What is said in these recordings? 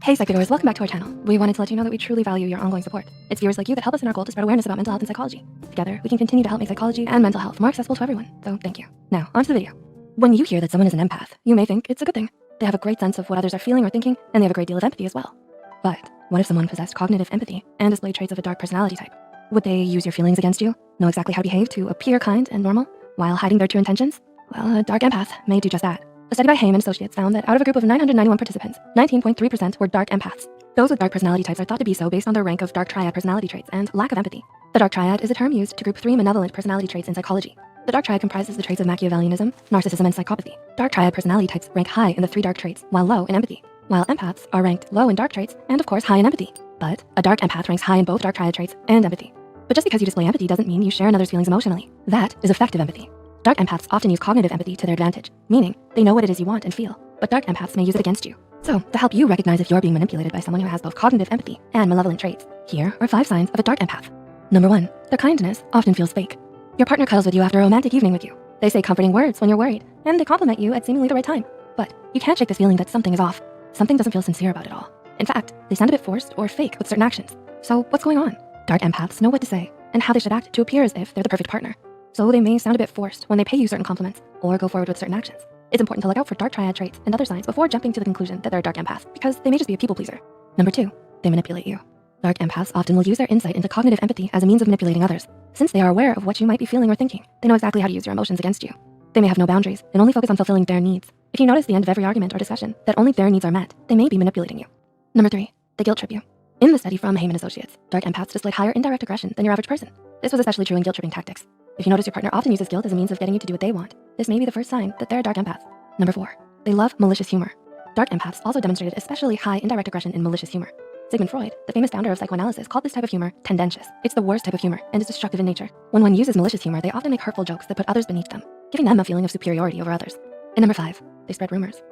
Hey Psychedors, welcome back to our channel. We wanted to let you know that we truly value your ongoing support. It's viewers like you that help us in our goal to spread awareness about mental health and psychology. Together, we can continue to help make psychology and mental health more accessible to everyone, so thank you. Now, onto the video. When you hear that someone is an empath, you may think it's a good thing. They have a great sense of what others are feeling or thinking, and they have a great deal of empathy as well. But what if someone possessed cognitive empathy and displayed traits of a dark personality type? Would they use your feelings against you, know exactly how to behave to appear kind and normal, while hiding their true intentions? Well, a dark empath may do just that. A study by Haim and Associates found that out of a group of 991 participants, 19.3% were dark empaths. Those with dark personality types are thought to be so based on their rank of dark triad personality traits and lack of empathy. The dark triad is a term used to group 3 malevolent personality traits in psychology. The dark triad comprises the traits of Machiavellianism, narcissism, and psychopathy. Dark triad personality types rank high in the 3 dark traits, while low in empathy. While empaths are ranked low in dark traits and of course high in empathy. But a dark empath ranks high in both dark triad traits and empathy. But just because you display empathy doesn't mean you share another's feelings emotionally. That is effective empathy. Dark empaths often use cognitive empathy to their advantage, meaning they know what it is you want and feel, but dark empaths may use it against you. So, to help you recognize if you're being manipulated by someone who has both cognitive empathy and malevolent traits, here are 5 signs of a dark empath. Number 1, their kindness often feels fake. Your partner cuddles with you after a romantic evening with you. They say comforting words when you're worried, and they compliment you at seemingly the right time. But you can't shake this feeling that something is off. Something doesn't feel sincere about it all. In fact, they sound a bit forced or fake with certain actions. So what's going on? Dark empaths know what to say and how they should act to appear as if they're the perfect partner. So they may sound a bit forced when they pay you certain compliments or go forward with certain actions. It's important to look out for dark triad traits and other signs before jumping to the conclusion that they're a dark empath, because they may just be a people pleaser. Number 2, they manipulate you. Dark empaths often will use their insight into cognitive empathy as a means of manipulating others. Since they are aware of what you might be feeling or thinking, they know exactly how to use your emotions against you. They may have no boundaries and only focus on fulfilling their needs. If you notice at the end of every argument or discussion that only their needs are met, they may be manipulating you. Number 3, they guilt trip you. In the study from Haim and Associates, dark empaths displayed higher indirect aggression than your average person. This was especially true in guilt tripping tactics. If you notice your partner often uses guilt as a means of getting you to do what they want, this may be the first sign that they're a dark empath. Number 4, they love malicious humor. Dark empaths also demonstrated especially high indirect aggression in malicious humor. Sigmund Freud, the famous founder of psychoanalysis, called this type of humor tendentious. It's the worst type of humor and is destructive in nature. When one uses malicious humor, they often make hurtful jokes that put others beneath them, giving them a feeling of superiority over others. And number 5, they spread rumors.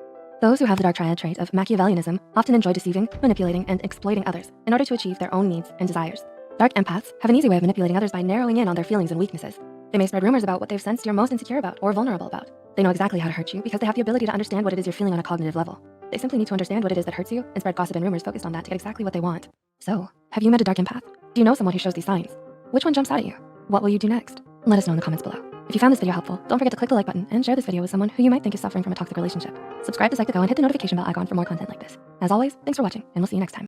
Those who have the dark triad trait of Machiavellianism often enjoy deceiving, manipulating, and exploiting others in order to achieve their own needs and desires. Dark empaths have an easy way of manipulating others by narrowing in on their feelings and weaknesses. They may spread rumors about what they've sensed you're most insecure about or vulnerable about. They know exactly how to hurt you because they have the ability to understand what it is you're feeling on a cognitive level. They simply need to understand what it is that hurts you and spread gossip and rumors focused on that to get exactly what they want. So, have you met a dark empath? Do you know someone who shows these signs? Which one jumps out at you? What will you do next? Let us know in the comments below. If you found this video helpful, don't forget to click the like button and share this video with someone who you might think is suffering from a toxic relationship. Subscribe to Psych2Go and hit the notification bell icon for more content like this. As always, thanks for watching, and we'll see you next time.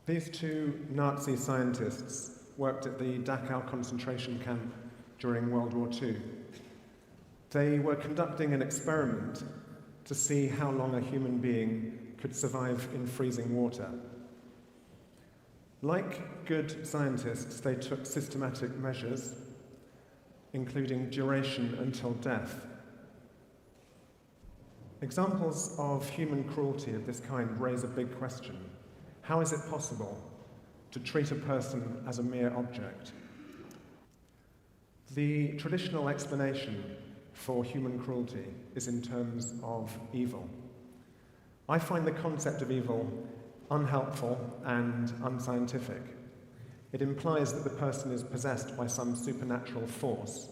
These 2 Nazi scientists worked at the Dachau concentration camp during World War II. They were conducting an experiment to see how long a human being could survive in freezing water. Like good scientists, they took systematic measures, including duration until death. Examples of human cruelty of this kind raise a big question. How is it possible to treat a person as a mere object? The traditional explanation for human cruelty is in terms of evil. I find the concept of evil unhelpful and unscientific. It implies that the person is possessed by some supernatural force.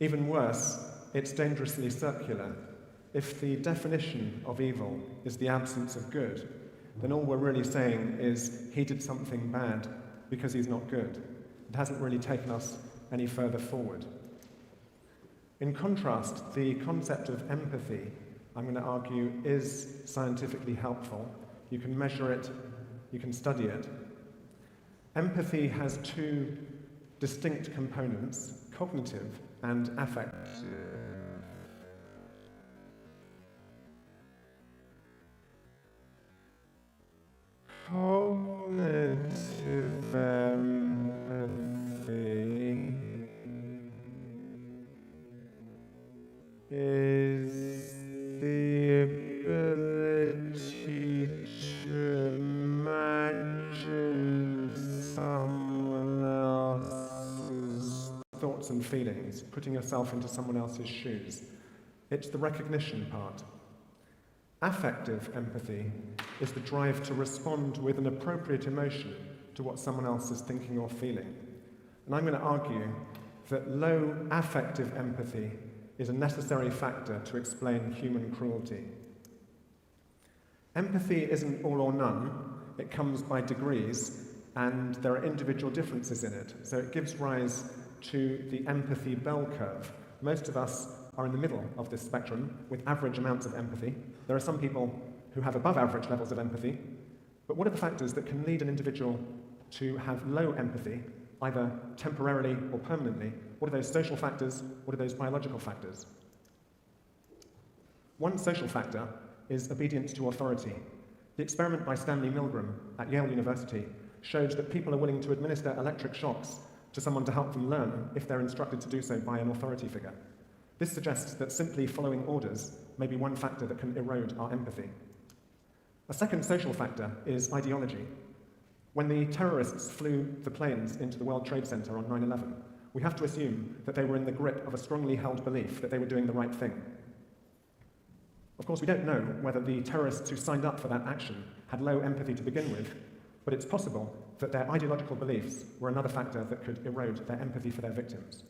Even worse, it's dangerously circular. If the definition of evil is the absence of good, then all we're really saying is he did something bad because he's not good. It hasn't really taken us any further forward. In contrast, the concept of empathy, I'm going to argue, is scientifically helpful. You can measure it, you can study it. Empathy has 2 distinct components, cognitive and affective. Cognitive empathy. thoughts and feelings, putting yourself into someone else's shoes. It's the recognition part. Affective empathy is the drive to respond with an appropriate emotion to what someone else is thinking or feeling. And I'm going to argue that low affective empathy is a necessary factor to explain human cruelty. Empathy isn't all or none. It comes by degrees, and there are individual differences in it. So it gives rise to the empathy bell curve. Most of us are in the middle of this spectrum with average amounts of empathy. There are some people who have above average levels of empathy. But what are the factors that can lead an individual to have low empathy, either temporarily or permanently? What are those social factors? What are those biological factors? One social factor is obedience to authority. The experiment by Stanley Milgram at Yale University showed that people are willing to administer electric shocks to someone to help them learn if they're instructed to do so by an authority figure. This suggests that simply following orders may be one factor that can erode our empathy. A second social factor is ideology. When the terrorists flew the planes into the World Trade Center on 9/11, we have to assume that they were in the grip of a strongly held belief that they were doing the right thing. Of course, we don't know whether the terrorists who signed up for that action had low empathy to begin with, but it's possible that their ideological beliefs were another factor that could erode their empathy for their victims.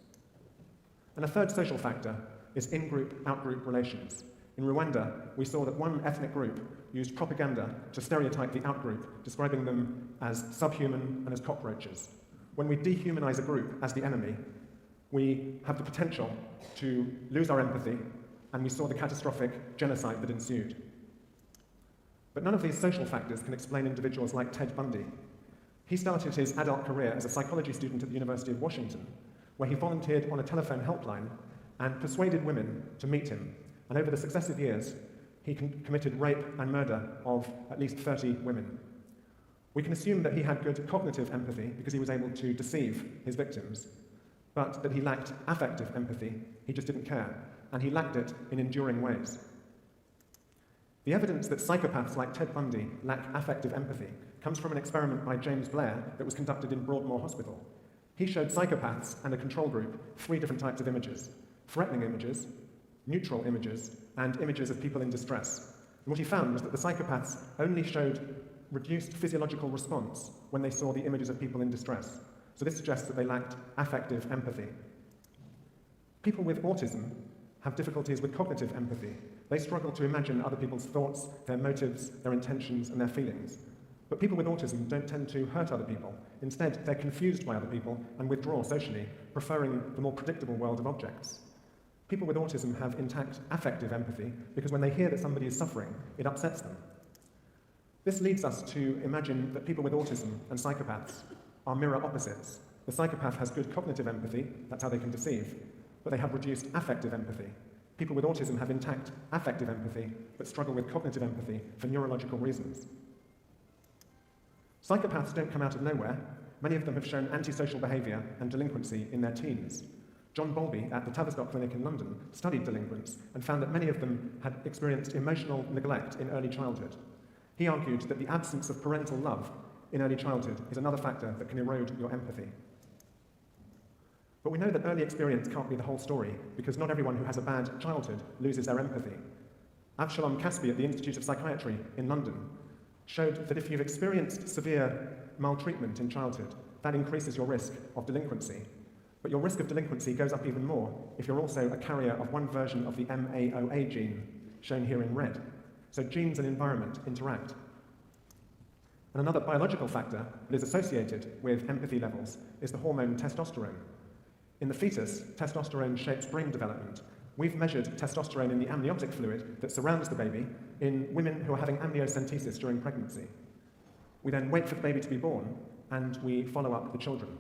And a third social factor is in-group, out-group relations. In Rwanda, we saw that one ethnic group used propaganda to stereotype the out-group, describing them as subhuman and as cockroaches. When we dehumanize a group as the enemy, we have the potential to lose our empathy, and we saw the catastrophic genocide that ensued. But none of these social factors can explain individuals like Ted Bundy. He started his adult career as a psychology student at the University of Washington, where he volunteered on a telephone helpline and persuaded women to meet him. And over the successive years, he committed rape and murder of at least 30 women. We can assume that he had good cognitive empathy because he was able to deceive his victims, but that he lacked affective empathy. He just didn't care, and he lacked it in enduring ways. The evidence that psychopaths like Ted Bundy lack affective empathy comes from an experiment by James Blair that was conducted in Broadmoor Hospital. He showed psychopaths and a control group 3 different types of images: threatening images, neutral images, and images of people in distress. And what he found was that the psychopaths only showed reduced physiological response when they saw the images of people in distress. So this suggests that they lacked affective empathy. People with autism have difficulties with cognitive empathy. They struggle to imagine other people's thoughts, their motives, their intentions, and their feelings. But people with autism don't tend to hurt other people. Instead, they're confused by other people and withdraw socially, preferring the more predictable world of objects. People with autism have intact affective empathy because when they hear that somebody is suffering, it upsets them. This leads us to imagine that people with autism and psychopaths are mirror opposites. The psychopath has good cognitive empathy, that's how they can deceive, but they have reduced affective empathy. People with autism have intact affective empathy, but struggle with cognitive empathy for neurological reasons. Psychopaths don't come out of nowhere. Many of them have shown antisocial behaviour and delinquency in their teens. John Bowlby at the Tavistock Clinic in London studied delinquents and found that many of them had experienced emotional neglect in early childhood. He argued that the absence of parental love in early childhood is another factor that can erode your empathy. But we know that early experience can't be the whole story, because not everyone who has a bad childhood loses their empathy. Avshalom Caspi at the Institute of Psychiatry in London showed that if you've experienced severe maltreatment in childhood, that increases your risk of delinquency. But your risk of delinquency goes up even more if you're also a carrier of one version of the MAOA gene, shown here in red. So genes and environment interact. And another biological factor that is associated with empathy levels is the hormone testosterone. In the fetus, testosterone shapes brain development. We've measured testosterone in the amniotic fluid that surrounds the baby in women who are having amniocentesis during pregnancy. We then wait for the baby to be born, and we follow up the children.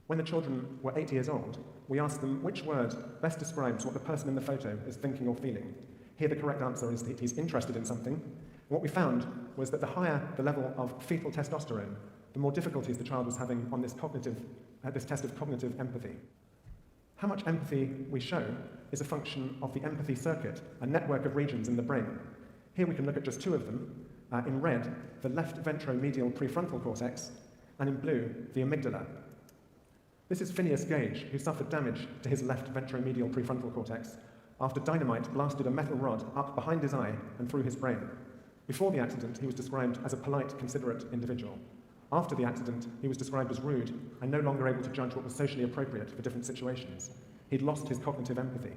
When the children were 8 years old, we asked them which word best describes what the person in the photo is thinking or feeling. Here the correct answer is that he's interested in something. And what we found was that the higher the level of fetal testosterone, the more difficulties the child was having on this test of cognitive empathy. How much empathy we show is a function of the empathy circuit, a network of regions in the brain. Here we can look at just 2 of them. In red, the left ventromedial prefrontal cortex, and in blue, the amygdala. This is Phineas Gage, who suffered damage to his left ventromedial prefrontal cortex after dynamite blasted a metal rod up behind his eye and through his brain. Before the accident, he was described as a polite, considerate individual. After the accident, he was described as rude and no longer able to judge what was socially appropriate for different situations. He'd lost his cognitive empathy.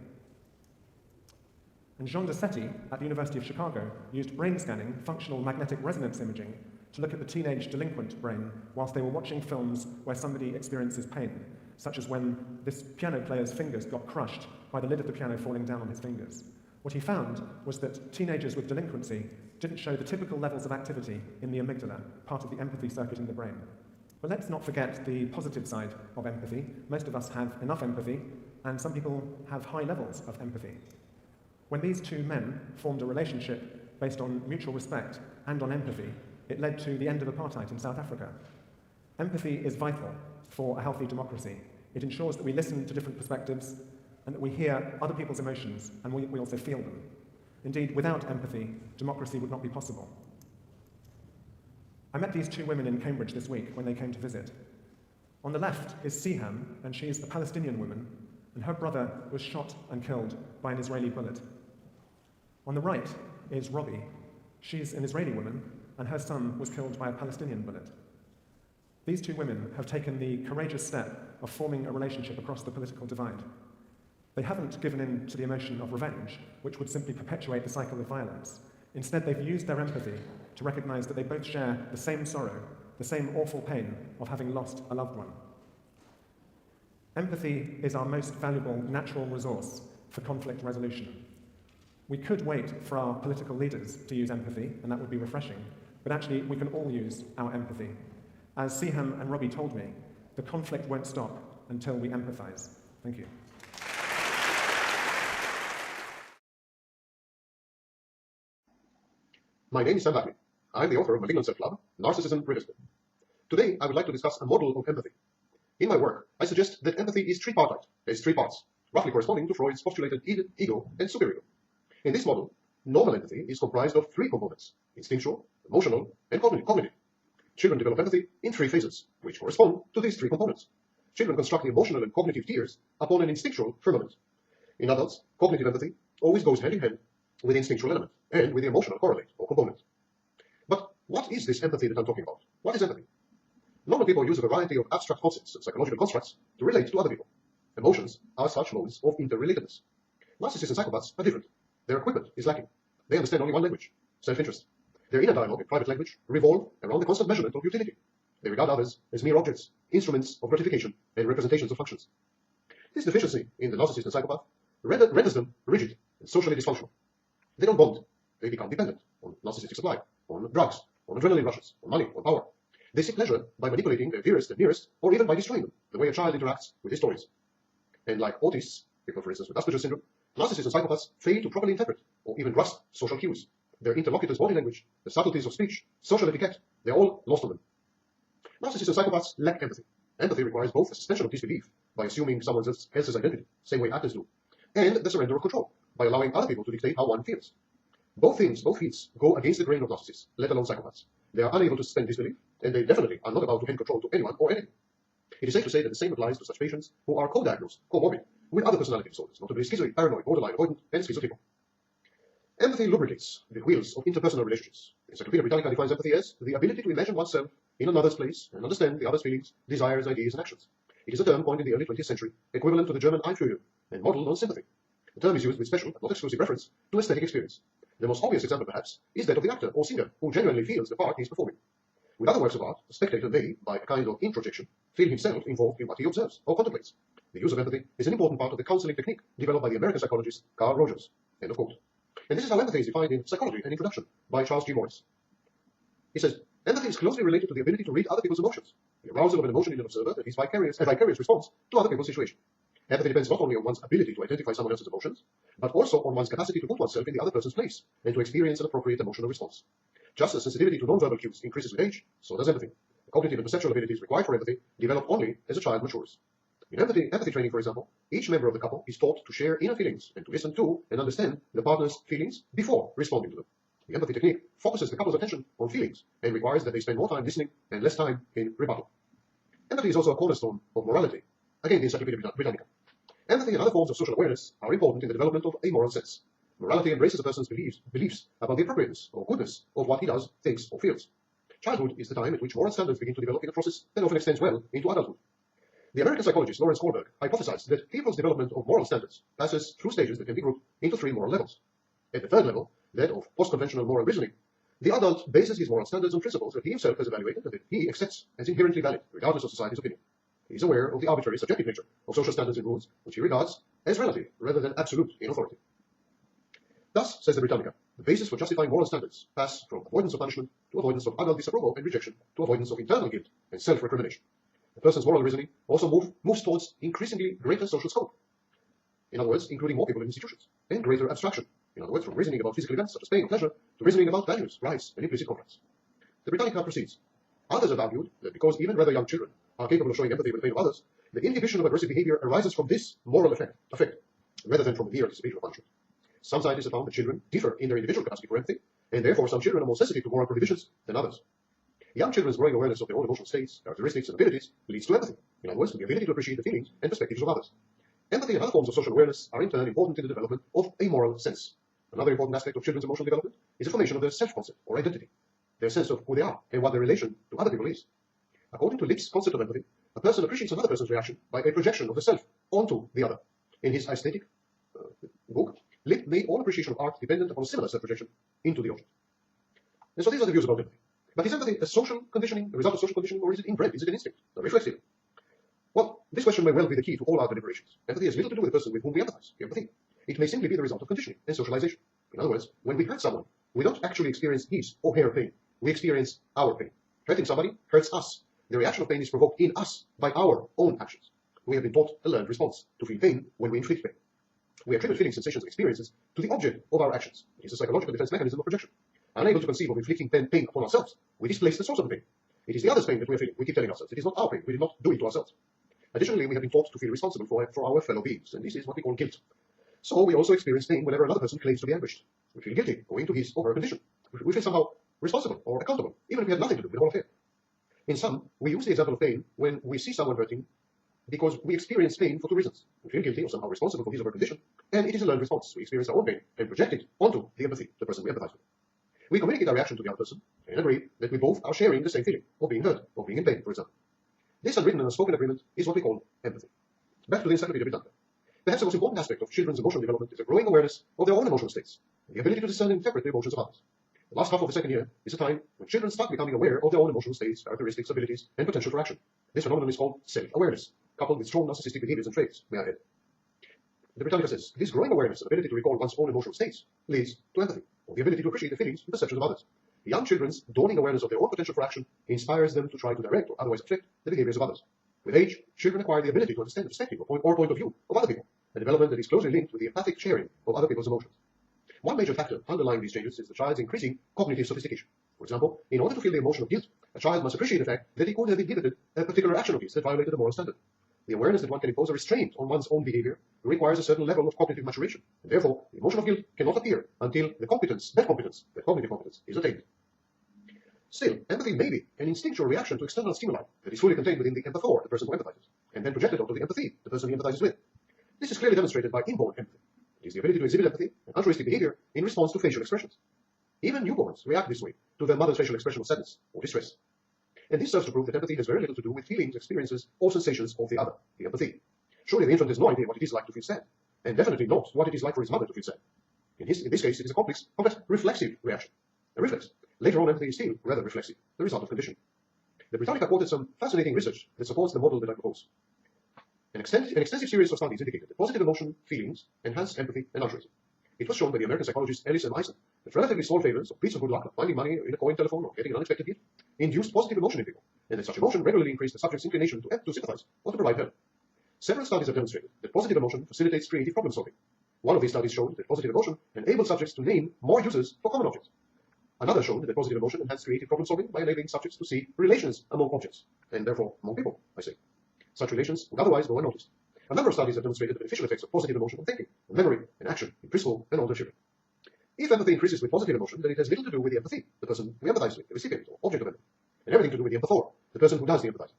And Jean de Setti at the University of Chicago used brain scanning, functional magnetic resonance imaging, to look at the teenage delinquent brain whilst they were watching films where somebody experiences pain, such as when this piano player's fingers got crushed by the lid of the piano falling down on his fingers. What he found was that teenagers with delinquency didn't show the typical levels of activity in the amygdala, part of the empathy circuit in the brain. But let's not forget the positive side of empathy. Most of us have enough empathy, and some people have high levels of empathy. When these two men formed a relationship based on mutual respect and on empathy, it led to the end of apartheid in South Africa. Empathy is vital for a healthy democracy. It ensures that we listen to different perspectives and that we hear other people's emotions and we also feel them. Indeed, without empathy, democracy would not be possible. I met these two women in Cambridge this week when they came to visit. On the left is Siham, and she is a Palestinian woman, and her brother was shot and killed by an Israeli bullet. On the right is Robbie. She's an Israeli woman, and her son was killed by a Palestinian bullet. These two women have taken the courageous step of forming a relationship across the political divide. They haven't given in to the emotion of revenge, which would simply perpetuate the cycle of violence. Instead, they've used their empathy to recognize that they both share the same sorrow, the same awful pain of having lost a loved one. Empathy is our most valuable natural resource for conflict resolution. We could wait for our political leaders to use empathy, and that would be refreshing, but actually we can all use our empathy. As Siham and Robbie told me, the conflict won't stop until we empathize. Thank you. My name is Sam Vaknin. I'm the author of Malignant Self-Love, Narcissism Revisited. Today, I would like to discuss a model of empathy. In my work, I suggest that empathy is tripartite. There's three parts, roughly corresponding to Freud's postulated ego and superego. In this model, normal empathy is comprised of three components: instinctual, emotional, and cognitive. Children develop empathy in three phases, which correspond to these three components. Children construct the emotional and cognitive tiers upon an instinctual firmament. In adults, cognitive empathy always goes hand in hand with the instinctual element and with the emotional correlate or component. But what is this empathy that I'm talking about? What is empathy? Normal people use a variety of abstract concepts and psychological constructs to relate to other people. Emotions are such modes of interrelatedness. Narcissists and psychopaths are different. Their equipment is lacking. They understand only one language, self-interest. Their inner dialogue and private language revolve around the constant measurement of utility. They regard others as mere objects, instruments of gratification, and representations of functions. This deficiency in the narcissist and psychopath renders them rigid and socially dysfunctional. They don't bond. They become dependent on narcissistic supply, on drugs, on adrenaline rushes, on money, on power. They seek pleasure by manipulating their dearest and nearest, or even by destroying them, the way a child interacts with his toys. And like autists, people for instance with Asperger's syndrome, narcissists and psychopaths fail to properly interpret or even grasp social cues. Their interlocutor's body language, the subtleties of speech, social etiquette, they're all lost on them. Narcissists and psychopaths lack empathy. Empathy requires both a suspension of disbelief by assuming someone else's identity, same way actors do, and the surrender of control by allowing other people to dictate how one feels. Both feats go against the grain of narcissists, let alone psychopaths. They are unable to suspend disbelief, and they definitely are not about to hand control to anyone or anything. It is safe to say that the same applies to such patients who are co-diagnosed, comorbid, with other personality disorders, notably schizoid, paranoid, borderline, avoidant, and schizotypal. Empathy lubricates the wheels of interpersonal relationships. Encyclopedia Britannica defines empathy as the ability to imagine oneself in another's place and understand the other's feelings, desires, ideas, and actions. It is a term coined in the early 20th century, equivalent to the German Einfühlung, and modeled on sympathy. The term is used with special, but not exclusive reference to aesthetic experience. The most obvious example, perhaps, is that of the actor or singer who genuinely feels the part he is performing. With other works of art, the spectator may, by a kind of introjection, feel himself involved in what he observes or contemplates. The use of empathy is an important part of the counseling technique developed by the American psychologist Carl Rogers. End of quote. And this is how empathy is defined in Psychology and Introduction by Charles G. Morris. He says, empathy is closely related to the ability to read other people's emotions, the arousal of an emotion in an observer that is a vicarious response to other people's situation. Empathy depends not only on one's ability to identify someone else's emotions, but also on one's capacity to put oneself in the other person's place and to experience an appropriate emotional response. Just as sensitivity to non-verbal cues increases with age, so does empathy. The cognitive and perceptual abilities required for empathy develop only as a child matures. In empathy training, for example, each member of the couple is taught to share inner feelings and to listen to and understand the partner's feelings before responding to them. The empathy technique focuses the couple's attention on feelings and requires that they spend more time listening and less time in rebuttal. Empathy is also a cornerstone of morality. again the Encyclopedia Britannica. Empathy and other forms of social awareness are important in the development of a moral sense. Morality embraces a person's beliefs about the appropriateness or goodness of what he does, thinks, or feels. Childhood is the time at which moral standards begin to develop in a process that often extends well into adulthood. The American psychologist Lawrence Kohlberg hypothesized that people's development of moral standards passes through stages that can be grouped into 3 moral levels. At the third level, that of post-conventional moral reasoning, the adult bases his moral standards on principles that he himself has evaluated and that he accepts as inherently valid, regardless of society's opinion. He is aware of the arbitrary, subjective nature of social standards and rules, which he regards as relative rather than absolute in authority. Thus, says the Britannica, the basis for justifying moral standards pass from avoidance of punishment to avoidance of adult disapproval and rejection to avoidance of internal guilt and self-recrimination. The person's moral reasoning also moves towards increasingly greater social scope. In other words, including more people and institutions, and greater abstraction. In other words, from reasoning about physical events such as pain or pleasure to reasoning about values, rights, and implicit contracts. The Britannica proceeds. Others have argued that because even rather young children are capable of showing empathy with the pain of others, the inhibition of aggressive behavior arises from this moral effect, rather than from mere anticipation of punishment. Some scientists have found that children differ in their individual capacity for empathy, and therefore some children are more sensitive to moral prohibitions than others. Young children's growing awareness of their own emotional states, characteristics, and abilities leads to empathy. In other words, to the ability to appreciate the feelings and perspectives of others. Empathy and other forms of social awareness are in turn important in the development of a moral sense. Another important aspect of children's emotional development is the formation of their self-concept or identity, their sense of who they are and what their relation to other people is. According to Lipp's concept of empathy, a person appreciates another person's reaction by a projection of the self onto the other. In his aesthetic book, Lipp made all appreciation of art dependent upon a similar self-projection into the object. And so these are the views about empathy. But is empathy a social conditioning, a result of social conditioning, or is it inbred? Is it an instinct, a reflexive? Well, this question may well be the key to all our deliberations. Empathy has little to do with the person with whom we empathize, empathy. It may simply be the result of conditioning and socialization. In other words, when we hurt someone, we don't actually experience his or her pain. We experience our pain. Hurting somebody hurts us. The reaction of pain is provoked in us by our own actions. We have been taught a learned response to feel pain when we inflict pain. We attribute feelings, sensations, and experiences to the object of our actions. It is a psychological defense mechanism of projection. Unable to conceive of inflicting pain upon ourselves, we displace the source of the pain. It is the other's pain that we are feeling. We keep telling ourselves it is not our pain. We did not do it to ourselves. Additionally, we have been taught to feel responsible for our fellow beings, and this is what we call guilt. So we also experience pain whenever another person claims to be ambushed. We feel guilty owing to his or her condition. We feel somehow responsible or accountable, even if we have nothing to do with the whole affair. In sum, we use the example of pain when we see someone hurting because we experience pain for 2 reasons. We feel guilty or somehow responsible for his or her condition, and it is a learned response. We experience our own pain and project it onto the empathy, the person we empathize with. We communicate our reaction to the other person and agree that we both are sharing the same feeling of being hurt, of being in pain, for example. This unwritten and unspoken agreement is what we call empathy. Back to the Encyclopedia Britannica. Perhaps the most important aspect of children's emotional development is a growing awareness of their own emotional states, and the ability to discern and interpret the emotions of others. The last half of the second year is a time when children start becoming aware of their own emotional states, characteristics, abilities, and potential for action. This phenomenon is called self-awareness, coupled with strong narcissistic behaviors and traits, may I add. The Britannica says, this growing awareness and ability to recall one's own emotional states leads to empathy, or the ability to appreciate the feelings and perceptions of others. Young children's dawning awareness of their own potential for action inspires them to try to direct or otherwise affect the behaviors of others. With age, children acquire the ability to understand the perspective or point of view of other people, a development that is closely linked with the empathic sharing of other people's emotions. One major factor underlying these changes is the child's increasing cognitive sophistication. For example, in order to feel the emotion of guilt, a child must appreciate the fact that he could have inhibited a particular action of his that violated a moral standard. The awareness that one can impose a restraint on one's own behavior requires a certain level of cognitive maturation, and therefore the emotion of guilt cannot appear until that cognitive competence is attained. Still, empathy may be an instinctual reaction to external stimuli that is fully contained within the empathor, the person who empathizes, and then projected onto the empathy, the person he empathizes with. This is clearly demonstrated by inborn empathy. It is the ability to exhibit empathy and altruistic behavior in response to facial expressions. Even newborns react this way to their mother's facial expression of sadness or distress. And this serves to prove that empathy has very little to do with feelings, experiences, or sensations of the other, the empathy. Surely the infant has no idea what it is like to feel sad, and definitely not what it is like for his mother to feel sad. In this case, it is a complex reflexive reaction, a reflex. Later on, empathy is still rather reflexive, the result of conditioning. The Britannica quoted some fascinating research that supports the model that I propose. An extensive series of studies indicated that positive emotion, feelings, enhance empathy and altruism. It was shown by the American psychologist Ellis and Eisen that relatively small favors of piece of good luck, like finding money in a coin telephone or getting an unexpected gift, induced positive emotion in people, and that such emotion regularly increased the subject's inclination to sympathize or to provide help. Several studies have demonstrated that positive emotion facilitates creative problem solving. One of these studies showed that positive emotion enabled subjects to name more uses for common objects. Another showed that positive emotion enhanced creative problem solving by enabling subjects to see relations among objects, and therefore among people, I say. Such relations would otherwise go unnoticed. A number of studies have demonstrated the beneficial effects of positive emotion on thinking, on memory, and action in preschool and older children. If empathy increases with positive emotion, then it has little to do with the empathy, the person we empathize with, the recipient or object of empathy, and everything to do with the empathor, the person who does the empathizing.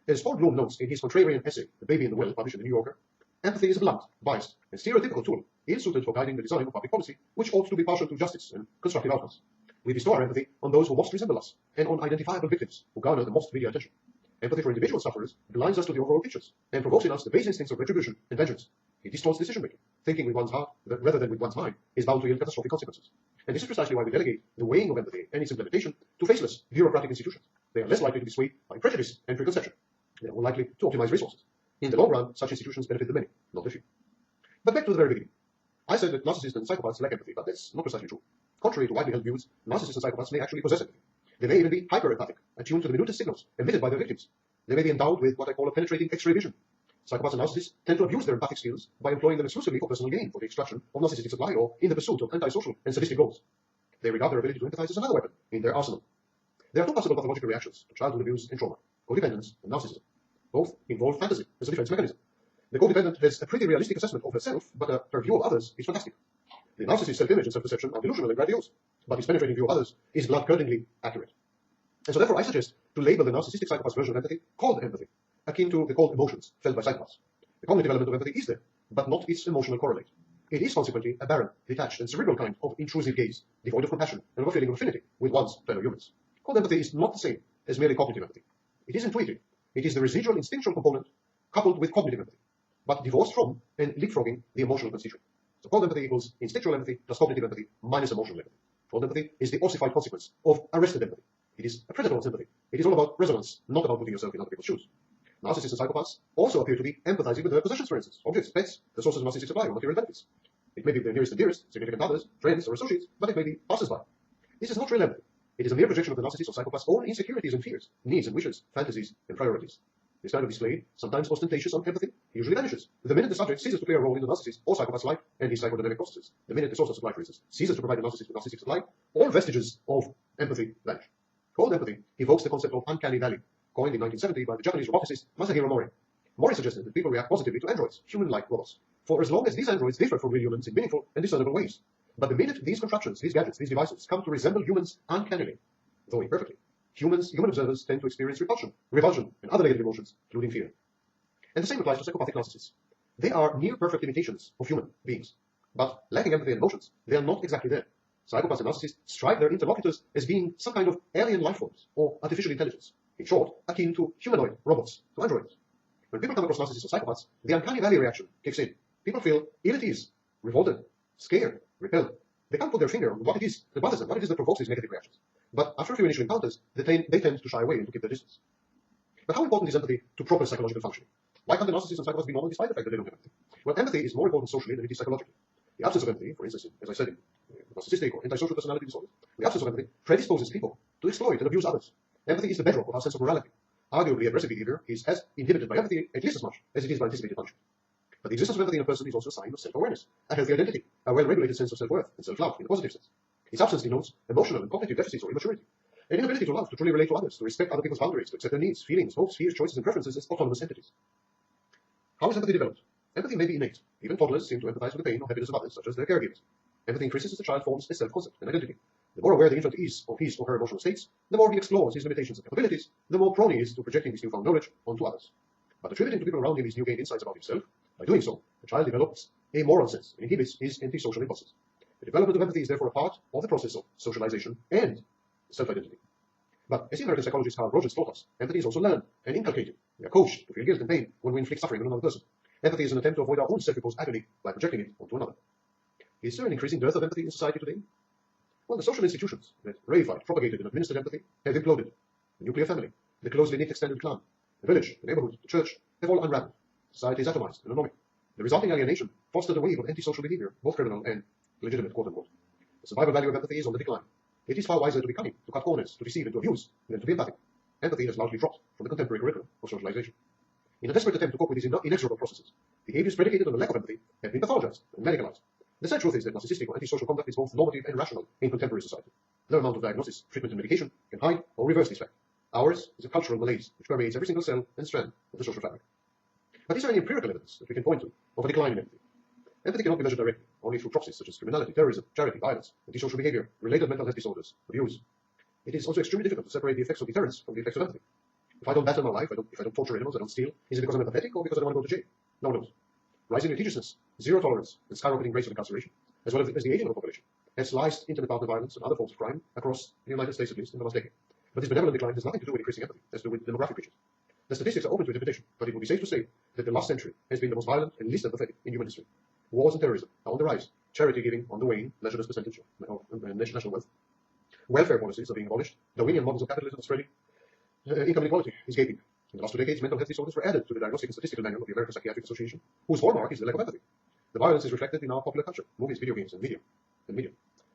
As Paul Bloom notes in his contrarian essay, The Baby in the Well, published in the New Yorker, empathy is a blunt, biased, and stereotypical tool, ill-suited for guiding the design of public policy, which ought to be partial to justice and constructive outcomes. We bestow our empathy on those who most resemble us, and on identifiable victims who garner the most media attention. Empathy for individual sufferers blinds us to the overall pictures, and provokes in us the base instincts of retribution and vengeance. It distorts decision-making. Thinking with one's heart rather than with one's mind is bound to yield catastrophic consequences. And this is precisely why we delegate the weighing of empathy and its implementation to faceless, bureaucratic institutions. They are less likely to be swayed by prejudice and preconception. They are more likely to optimize resources. In the long run, such institutions benefit the many, not the few. But back to the very beginning. I said that narcissists and psychopaths lack empathy, but that's not precisely true. Contrary to widely held views, narcissists and psychopaths may actually possess empathy. They may even be hyper-empathic, attuned to the minutest signals emitted by their victims. They may be endowed with what I call a penetrating X-ray vision. Psychopaths and narcissists tend to abuse their empathic skills by employing them exclusively for personal gain, for the extraction of narcissistic supply, or in the pursuit of antisocial and sadistic goals. They regard their ability to empathize as another weapon in their arsenal. There are two possible pathological reactions to childhood abuse and trauma: codependence and narcissism. Both involve fantasy as a defense mechanism. The codependent has a pretty realistic assessment of herself, but her view of others is fantastic. The narcissist's self-image and self-perception are delusional and grandiose, but his penetrating view of others is blood-curdlingly accurate. And so therefore I suggest to label the narcissistic psychopath's version of empathy cold empathy, akin to the cold emotions felt by psychopaths. The cognitive element of empathy is there, but not its emotional correlate. It is consequently a barren, detached, and cerebral kind of intrusive gaze, devoid of compassion and of a feeling of affinity with one's fellow humans. Cold empathy is not the same as merely cognitive empathy. It is intuitive. It is the residual instinctual component coupled with cognitive empathy, but divorced from and leapfrogging the emotional constituent. So cold empathy equals instinctual empathy plus cognitive empathy minus emotional empathy. Cold empathy is the ossified consequence of arrested empathy. It is a predator's empathy. It is all about resonance, not about putting yourself in other people's shoes. Narcissists and psychopaths also appear to be empathizing with their possessions, for instance, objects, pets, the sources of narcissistic supply, or material benefits. It may be their nearest and dearest, significant others, friends, or associates, but it may be passers-by. This is not real empathy. It is a mere projection of the narcissist or psychopath's own insecurities and fears, needs and wishes, fantasies and priorities. This kind of displayed, sometimes ostentatious empathy, usually vanishes the minute the subject ceases to play a role in the narcissist or psychopath's life and his psychodynamic processes. The minute the source of supply, for instance, ceases to provide the narcissist with narcissistic supply, all vestiges of empathy vanish. Cold empathy evokes the concept of uncanny valley, coined in 1970 by the Japanese roboticist Masahiro Mori. Mori suggested that people react positively to androids, human-like robots, for as long as these androids differ from real humans in meaningful and discernible ways. But the minute these contraptions, these gadgets, these devices come to resemble humans uncannily, though imperfectly, human observers tend to experience revulsion, and other negative emotions, including fear. And the same applies to psychopathic narcissists. They are near-perfect imitations of human beings, but lacking empathy and emotions, they are not exactly there. Psychopaths and narcissists strike their interlocutors as being some kind of alien life forms, or artificial intelligence, in short, akin to humanoid robots, to androids. When people come across narcissists or psychopaths, the uncanny valley reaction kicks in. People feel ill at ease, revolted, scared, repelled. They can't put their finger on what it is that bothers them, what it is that provokes these negative reactions. But after a few initial encounters, they tend to shy away and to keep their distance. But how important is empathy to proper psychological functioning? Why can't the narcissists and psychopaths be normal despite the fact that they don't have empathy? Well, empathy is more important socially than it is psychologically. The absence of empathy, for instance, as I said, in narcissistic or antisocial personality disorders, the absence of empathy predisposes people to exploit and abuse others. Empathy is the bedrock of our sense of morality. Arguably, aggressive behavior is as inhibited by empathy at least as much as it is by anticipated punishment. But the existence of empathy in a person is also a sign of self-awareness, a healthy identity, a well-regulated sense of self-worth and self-love in a positive sense. Its absence denotes emotional and cognitive deficits or immaturity, an inability to love, to truly relate to others, to respect other people's boundaries, to accept their needs, feelings, hopes, fears, choices, and preferences as autonomous entities. How is empathy developed? Empathy may be innate. Even toddlers seem to empathize with the pain or happiness of others, such as their caregivers. Empathy increases as the child forms a self-concept and identity. The more aware the infant is of his or her emotional states, the more he explores his limitations and capabilities, the more prone he is to projecting this newfound knowledge onto others. But attributing to people around him his new gained insights about himself, by doing so, the child develops a moral sense and inhibits his antisocial impulses. The development of empathy is therefore a part of the process of socialization and self-identity. But as the American psychologist Carl Rogers taught us, empathy is also learned and inculcated. We are coached to feel guilt and pain when we inflict suffering on another person. Empathy is an attempt to avoid our own self-imposed agony by projecting it onto another. Is there an increasing dearth of empathy in society today? Well, the social institutions that reified, propagated, and administered empathy have imploded. The nuclear family, the closely knit extended clan, the village, the neighborhood, the church, have all unraveled. Society is atomized and anomic. The resulting alienation fostered a wave of antisocial behavior, both criminal and legitimate, quote-unquote. The survival value of empathy is on the decline. It is far wiser to be cunning, to cut corners, to deceive, and to abuse, than to be empathic. Empathy has largely dropped from the contemporary curriculum of socialization. In a desperate attempt to cope with these inexorable processes, behaviors predicated on a lack of empathy have been pathologized and medicalized. The sad truth is that narcissistic or antisocial conduct is both normative and rational in contemporary society. No amount of diagnosis, treatment, and medication can hide or reverse this fact. Ours is a cultural malaise which permeates every single cell and strand of the social fabric. But is there any empirical evidence that we can point to of a decline in empathy? Empathy cannot be measured directly, only through proxies such as criminality, terrorism, charity, violence, antisocial behavior, related mental health disorders, abuse. It is also extremely difficult to separate the effects of deterrence from the effects of empathy. If I don't battle my life, if I don't torture animals, I don't steal, is it because I'm empathetic or because I don't want to go to jail? No one knows. Rising litigiousness, zero tolerance, and skyrocketing rates of incarceration, as well as the aging of the population, has sliced intimate partner violence and other forms of crime across the United States, at least in the last decade. But this benevolent decline has nothing to do with increasing empathy. It has to do with demographic features. The statistics are open to interpretation, but it would be safe to say that the last century has been the most violent and least empathetic in human history. Wars and terrorism are on the rise, charity giving on the wane, measured as percentage of national wealth. Welfare policies are being abolished, Darwinian models of capitalism are spreading, income inequality is gaping. In the last 2 decades, mental health disorders were added to the Diagnostic and Statistical Manual of the American Psychiatric Association, whose hallmark is the lack of empathy. The violence is reflected in our popular culture, movies, video games, and media.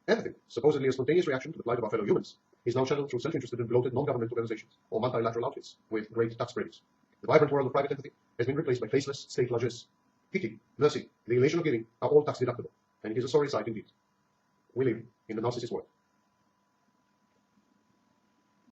Empathy, supposedly a spontaneous reaction to the plight of our fellow humans, is now channeled through self-interested and bloated non-governmental organizations or multilateral outfits with great tax credits. The vibrant world of private empathy has been replaced by faceless state largesse. Pity, mercy, the elation of giving are all tax deductible, and it is a sorry sight indeed. We live in the narcissist world.